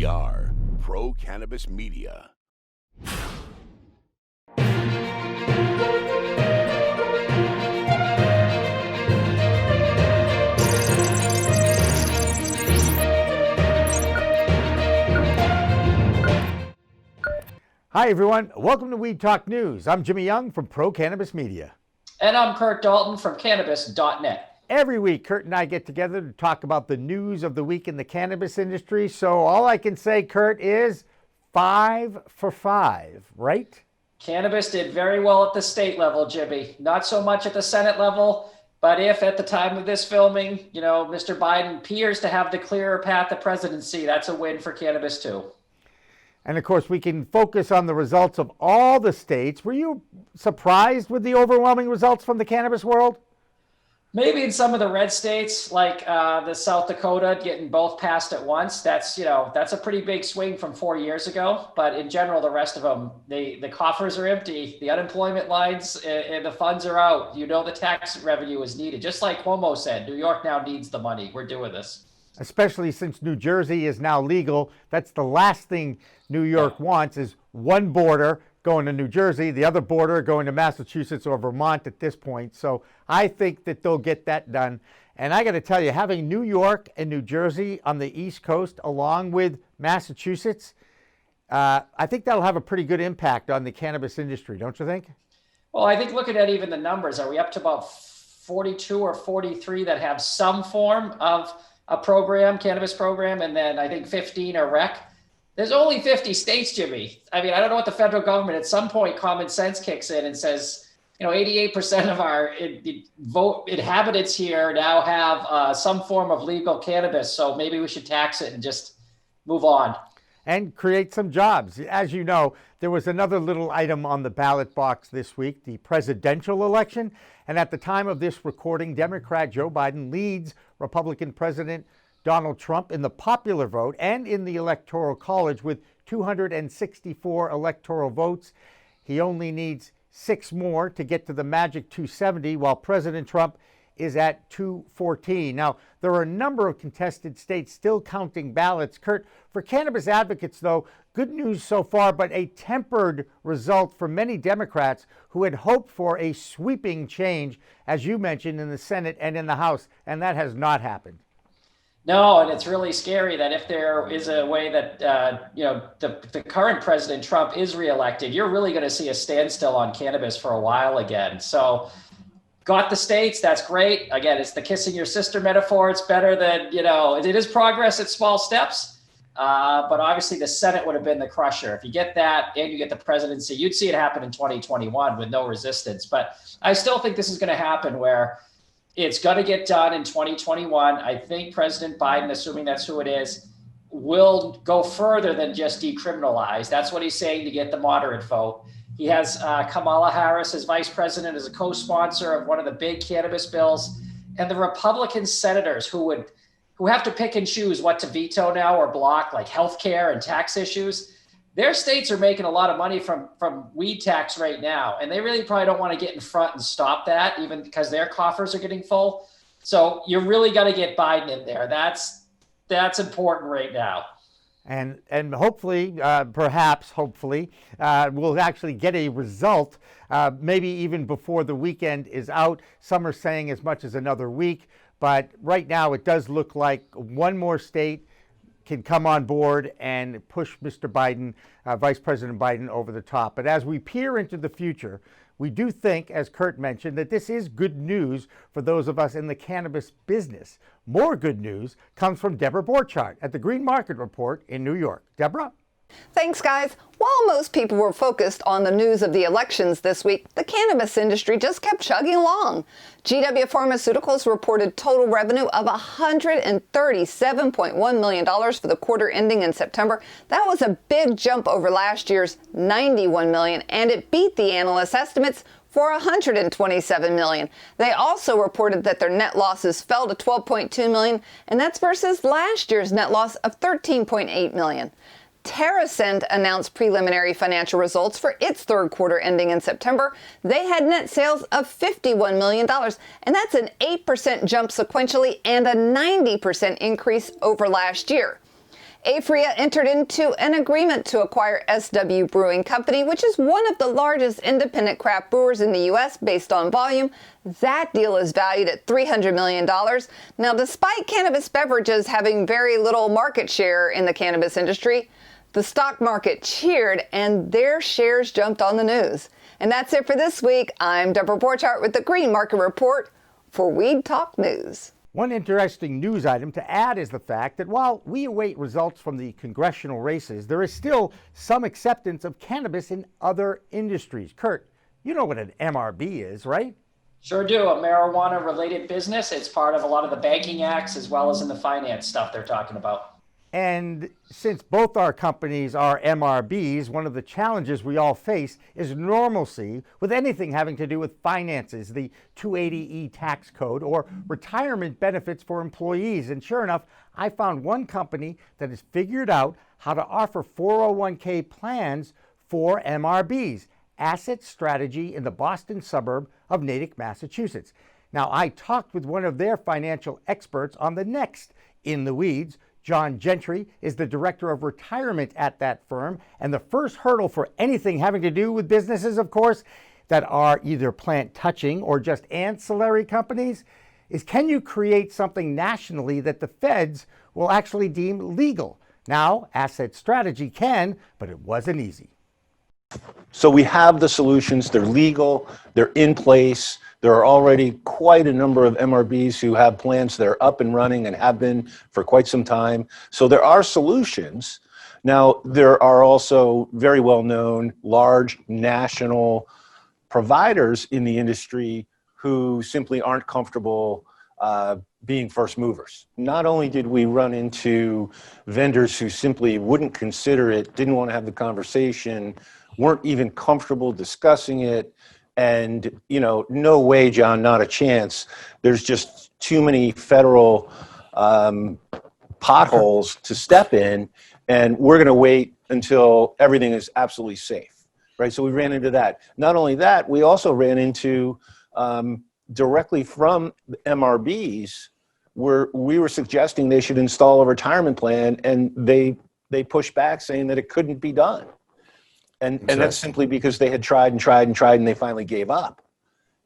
We are Pro Cannabis Media. Hi, everyone. Welcome to Weed Talk News. I'm Jimmy Young from Pro Cannabis Media. And I'm Curt Dalton from Cannabis.net. Every week, Curt and I get together to talk about the news of the week in the cannabis industry. So all I can say, Curt, is 5 for 5, right? Cannabis did very well at the state level, Jimmy. Not so much at the Senate level, but if at the time of this filming, Mr. Biden appears to have the clearer path to presidency, that's a win for cannabis too. And of course, we can focus on the results of all the states. Were you surprised with the overwhelming results from the cannabis world? Maybe in some of the red states, like the South Dakota, getting both passed at once. That's a pretty big swing from 4 years ago. But in general, the rest of them, the coffers are empty, the unemployment lines and the funds are out. The tax revenue is needed. Just like Cuomo said, New York now needs the money. We're doing this. Especially since New Jersey is now legal. That's the last thing New York wants, is one border going to New Jersey, the other border going to Massachusetts or Vermont at this point. So I think that they'll get that done. And I got to tell you, having New York and New Jersey on the East Coast along with Massachusetts, I think that'll have a pretty good impact on the cannabis industry, don't you think? Well, I think looking at even the numbers, are we up to about 42 or 43 that have some form of a program, cannabis program, and then I think 15 are rec? There's only 50 states, Jimmy. I mean, I don't know what the federal government, at some point, common sense kicks in and says, 88% of our inhabitants here now have some form of legal cannabis. So maybe we should tax it and just move on. And create some jobs. As you know, there was another little item on the ballot box this week, the presidential election. And at the time of this recording, Democrat Joe Biden leads Republican President Donald Trump in the popular vote and in the Electoral College with 264 electoral votes. He only needs 6 more to get to the magic 270, while President Trump is at 214. Now, there are a number of contested states still counting ballots. Curt, for cannabis advocates, though, good news so far, but a tempered result for many Democrats who had hoped for a sweeping change, as you mentioned, in the Senate and in the House, and that has not happened. No, and it's really scary that if there is a way that, the current President Trump is reelected, you're really going to see a standstill on cannabis for a while again. So got the states, that's great. Again, it's the kissing your sister metaphor. It's better than, it is progress at small steps. But obviously the Senate would have been the crusher. If you get that and you get the presidency, you'd see it happen in 2021 with no resistance. But I still think this is going to happen where it's going to get done in 2021. I think President Biden, assuming that's who it is, will go further than just decriminalize. That's what he's saying to get the moderate vote. He has Kamala Harris as vice president, as a co-sponsor of one of the big cannabis bills. And the Republican senators who have to pick and choose what to veto now or block, like healthcare and tax issues, their states are making a lot of money from weed tax right now. And they really probably don't want to get in front and stop that, even because their coffers are getting full. So you really got to get Biden in there. That's important right now. And hopefully, we'll actually get a result, maybe even before the weekend is out. Some are saying as much as another week. But right now, it does look like one more state can come on board and push Mr. Biden, Vice President Biden, over the top. But as we peer into the future, we do think, as Curt mentioned, that this is good news for those of us in the cannabis business. More good news comes from Deb Borchardt at the Green Market Report in New York. Deborah? Thanks, guys. While most people were focused on the news of the elections this week, the cannabis industry just kept chugging along. GW Pharmaceuticals reported total revenue of $137.1 million for the quarter ending in September. That was a big jump over last year's $91 million, and it beat the analyst estimates for $127 million. They also reported that their net losses fell to $12.2 million, and that's versus last year's net loss of $13.8 million. TerrAscend announced preliminary financial results for its third quarter ending in September. They had net sales of $51 million, and that's an 8% jump sequentially and a 90% increase over last year. Afria entered into an agreement to acquire SW Brewing Company, which is one of the largest independent craft brewers in the U.S. based on volume. That deal is valued at $300 million. Now, despite cannabis beverages having very little market share in the cannabis industry, the stock market cheered and their shares jumped on the news. And that's it for this week. I'm Deb Borchardt with the Green Market Report for Weed Talk News. One interesting news item to add is the fact that while we await results from the congressional races, there is still some acceptance of cannabis in other industries. Curt, you know what an MRB is, right? Sure do. A marijuana-related business. It's part of a lot of the banking acts as well as in the finance stuff they're talking about. And since both our companies are MRBs, one of the challenges we all face is normalcy with anything having to do with finances, the 280E tax code, or retirement benefits for employees. And sure enough, I found one company that has figured out how to offer 401k plans for MRBs, Asset Strategy in the Boston suburb of Natick, Massachusetts. Now, I talked with one of their financial experts on the next In the Weeds. John Gentry is the director of retirement at that firm. And the first hurdle for anything having to do with businesses, of course, that are either plant touching or just ancillary companies is, can you create something nationally that the feds will actually deem legal? Now, Asset Strategy can, but it wasn't easy. So we have the solutions, they're legal, they're in place. There are already quite a number of MRBs who have plans that are up and running and have been for quite some time. So there are solutions. Now, there are also very well-known large national providers in the industry who simply aren't comfortable being first movers. Not only did we run into vendors who simply wouldn't consider it, didn't want to have the conversation, weren't even comfortable discussing it, and, you know, no way, John, not a chance. There's just too many federal potholes to step in, and we're going to wait until everything is absolutely safe, right? So we ran into that. Not only that, we also ran into directly from MRBs where we were suggesting they should install a retirement plan, and they pushed back saying that it couldn't be done. And that's simply because they had tried and they finally gave up,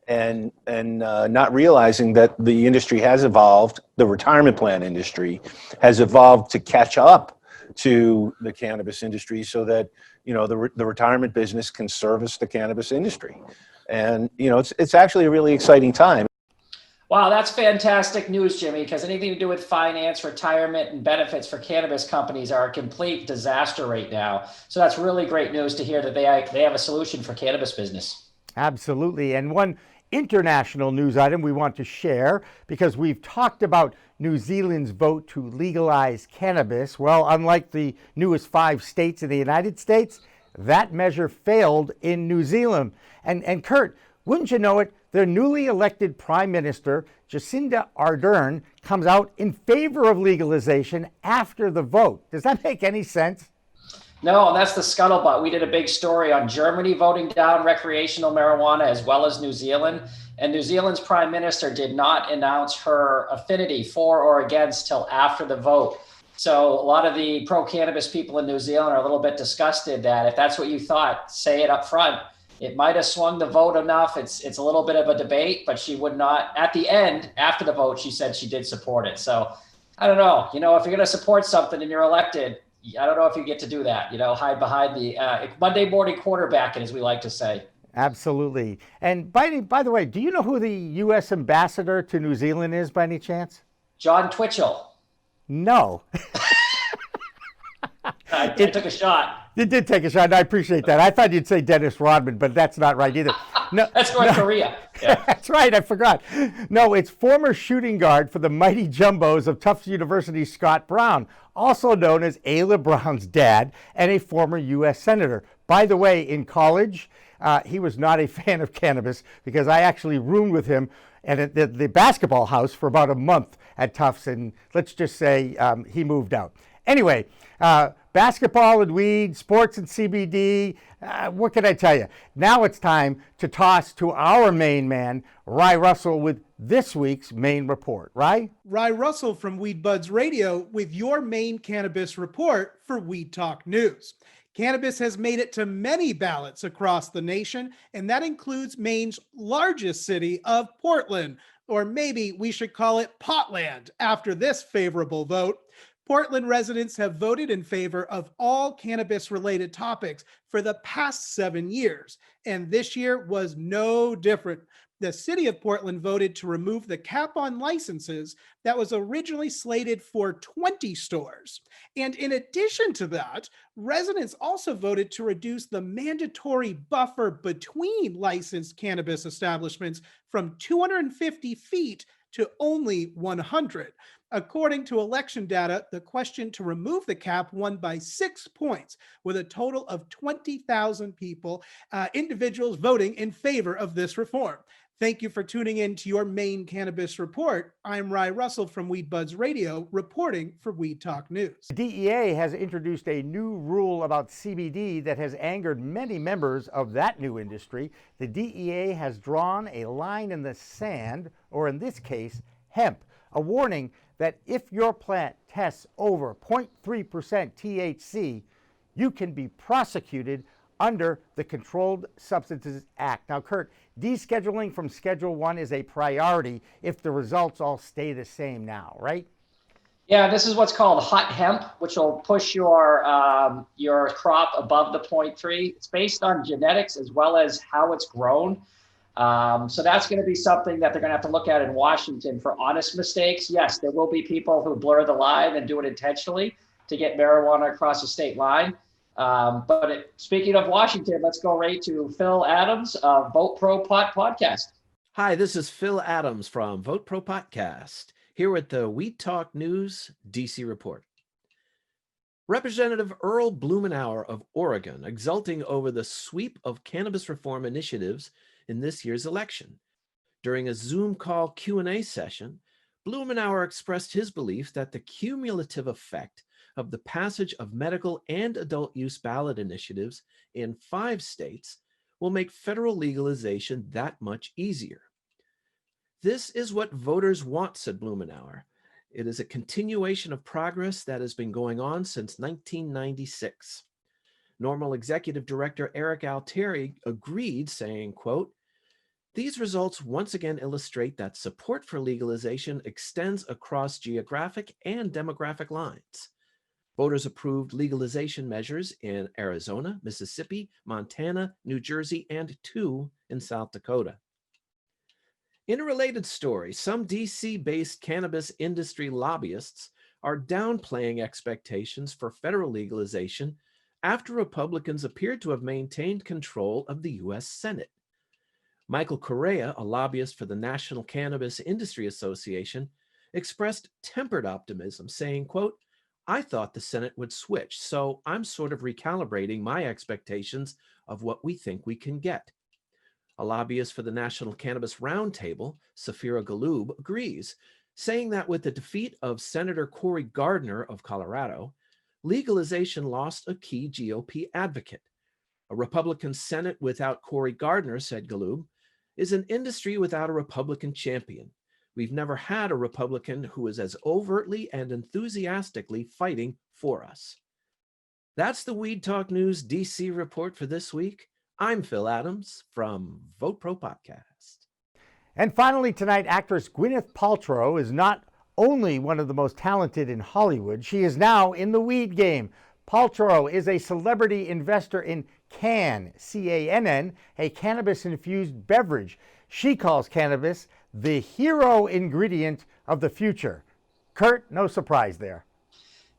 and not realizing that the industry has evolved, the retirement plan industry has evolved to catch up to the cannabis industry, so that, you know, the retirement business can service the cannabis industry. And, you know, it's actually a really exciting time. Wow, that's fantastic news, Jimmy, because anything to do with finance, retirement, and benefits for cannabis companies are a complete disaster right now. So that's really great news to hear that they have a solution for cannabis business. Absolutely. And one international news item we want to share, because we've talked about New Zealand's vote to legalize cannabis. Well, unlike the newest 5 states in the United States, that measure failed in New Zealand. And Curt, wouldn't you know it, their newly elected Prime Minister, Jacinda Ardern, comes out in favor of legalization after the vote. Does that make any sense? No, and that's the scuttlebutt. We did a big story on Germany voting down recreational marijuana as well as New Zealand. And New Zealand's Prime Minister did not announce her affinity for or against till after the vote. So a lot of the pro-cannabis people in New Zealand are a little bit disgusted that if that's what you thought, say it up front. It might have swung the vote enough. It's a little bit of a debate, but she would not, at the end, after the vote, she said she did support it. So I don't know, you know, if you're going to support something and you're elected, I don't know if you get to do that, you know, hide behind the Monday morning quarterbacking, as we like to say. Absolutely. And by the way, do you know who the U.S. ambassador to New Zealand is by any chance? John Twitchell. No. I took a shot. You did take a shot, and I appreciate that. I thought you'd say Dennis Rodman, but that's not right either. No, that's North Korea. Yeah. That's right, I forgot. No, it's former shooting guard for the Mighty Jumbos of Tufts University, Scott Brown, also known as Ayla Brown's dad and a former U.S. Senator. By the way, in college, he was not a fan of cannabis because I actually roomed with him at the basketball house for about a month at Tufts, and let's just say he moved out. Anyway, basketball and weed, sports and CBD. What can I tell you? Now it's time to toss to our main man, Rye Russell, with this week's main report. Rye? Rye Russell from WeedBuds Radio with your main cannabis report for Weed Talk News. Cannabis has made it to many ballots across the nation, and that includes Maine's largest city of Portland, or maybe we should call it Potland after this favorable vote. Portland residents have voted in favor of all cannabis-related topics for the past 7 years, and this year was no different. The city of Portland voted to remove the cap on licenses that was originally slated for 20 stores. And in addition to that, residents also voted to reduce the mandatory buffer between licensed cannabis establishments from 250 feet to only 100. According to election data, the question to remove the cap won by 6 points, with a total of 20,000 individuals voting in favor of this reform. Thank you for tuning in to your main cannabis report. I'm Rye Russell from WeedBuds Radio, reporting for Weed Talk News. The DEA has introduced a new rule about CBD that has angered many members of that new industry. The DEA has drawn a line in the sand, or in this case, hemp, a warning that if your plant tests over 0.3% THC, you can be prosecuted under the Controlled Substances Act. Now, Curt, descheduling from Schedule 1 is a priority if the results all stay the same now, right? Yeah, this is what's called hot hemp, which will push your crop above the 0.3. It's based on genetics as well as how it's grown. So that's going to be something that they're going to have to look at in Washington for honest mistakes. Yes, there will be people who blur the line and do it intentionally to get marijuana across the state line. Speaking of Washington, let's go right to Phil Adams of Vote Pro Pot Podcast. Hi, this is Phil Adams from Vote Pro Podcast, here with the Weed Talk News DC Report. Representative Earl Blumenauer of Oregon exulting over the sweep of cannabis reform initiatives in this year's election. During a Zoom call Q&A session, Blumenauer expressed his belief that the cumulative effect of the passage of medical and adult use ballot initiatives in 5 states will make federal legalization that much easier. This is what voters want, said Blumenauer. It is a continuation of progress that has been going on since 1996. Normal Executive Director Eric Altieri agreed, saying, quote, "These results once again illustrate that support for legalization extends across geographic and demographic lines. Voters approved legalization measures in Arizona, Mississippi, Montana, New Jersey, and 2 in South Dakota." In a related story, some DC-based cannabis industry lobbyists are downplaying expectations for federal legalization after Republicans appeared to have maintained control of the U.S. Senate. Michael Correa, a lobbyist for the National Cannabis Industry Association, expressed tempered optimism, saying, quote, "I thought the Senate would switch, so I'm sort of recalibrating my expectations of what we think we can get." A lobbyist for the National Cannabis Roundtable, Safira Galoob, agrees, saying that with the defeat of Senator Cory Gardner of Colorado, legalization lost a key GOP advocate. A Republican Senate without Cory Gardner, said Galoob, is an industry without a Republican champion. We've never had a Republican who is as overtly and enthusiastically fighting for us. That's the Weed Talk News DC report for this week. I'm Phil Adams from Vote Pro Podcast. And finally tonight, actress Gwyneth Paltrow is not only one of the most talented in Hollywood, she is now in the weed game. Paltrow is a celebrity investor in Cann, C-A-N-N, a cannabis-infused beverage. She calls cannabis the hero ingredient of the future. Curt, no surprise there.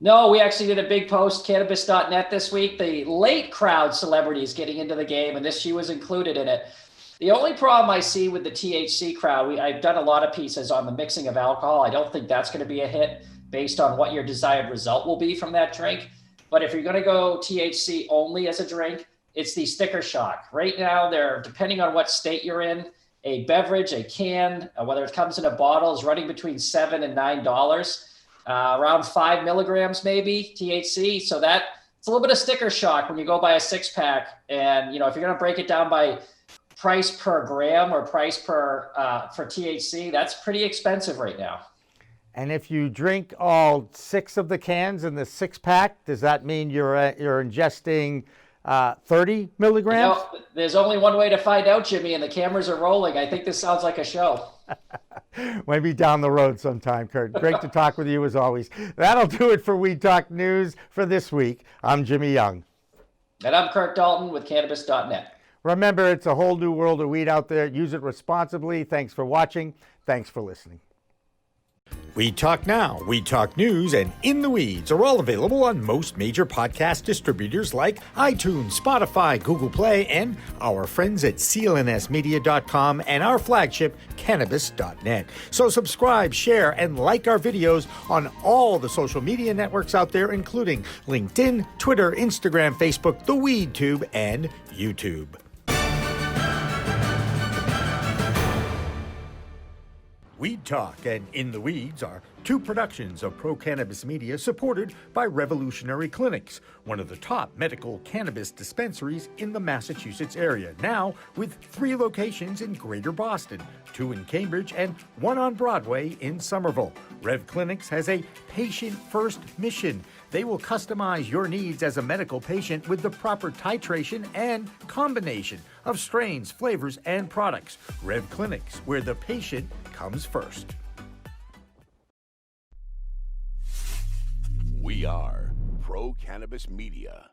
No, we actually did a big post, cannabis.net this week. The late crowd celebrities getting into the game, and she was included in it. The only problem I see with the THC crowd, I've done a lot of pieces on the mixing of alcohol. I don't think that's going to be a hit based on what your desired result will be from that drink. But if you're going to go THC only as a drink, it's the sticker shock. Right now, they're, depending on what state you're in, a beverage, a can, whether it comes in a bottle, is running between $7 and $9. around 5 milligrams, maybe THC. So that it's a little bit of sticker shock when you go buy a 6-pack. And, if you're going to break it down by price per gram or price per for THC, that's pretty expensive right now. And if you drink all 6 of the cans in the 6-pack, does that mean you're ingesting 30 milligrams? There's only one way to find out, Jimmy, and the cameras are rolling. I think this sounds like a show. Maybe down the road sometime, Curt. Great to talk with you as always. That'll do it for Weed Talk News for this week. I'm Jimmy Young. And I'm Curt Dalton with Cannabis.net. Remember, it's a whole new world of weed out there. Use it responsibly. Thanks for watching. Thanks for listening. Weed Talk Now, Weed Talk News, and In the Weeds are all available on most major podcast distributors like iTunes, Spotify, Google Play, and our friends at clnsmedia.com and our flagship, Cannabis.net. So subscribe, share, and like our videos on all the social media networks out there, including LinkedIn, Twitter, Instagram, Facebook, the WeedTube, and YouTube. Weed Talk and In the Weeds are 2 productions of Pro Cannabis Media supported by Revolutionary Clinics, one of the top medical cannabis dispensaries in the Massachusetts area, now with 3 locations in Greater Boston, 2 in Cambridge and 1 on Broadway in Somerville. Rev Clinics has a patient-first mission. They will customize your needs as a medical patient with the proper titration and combination of strains, flavors, and products. Rev Clinics, where the patient comes first. We are Pro Cannabis Media.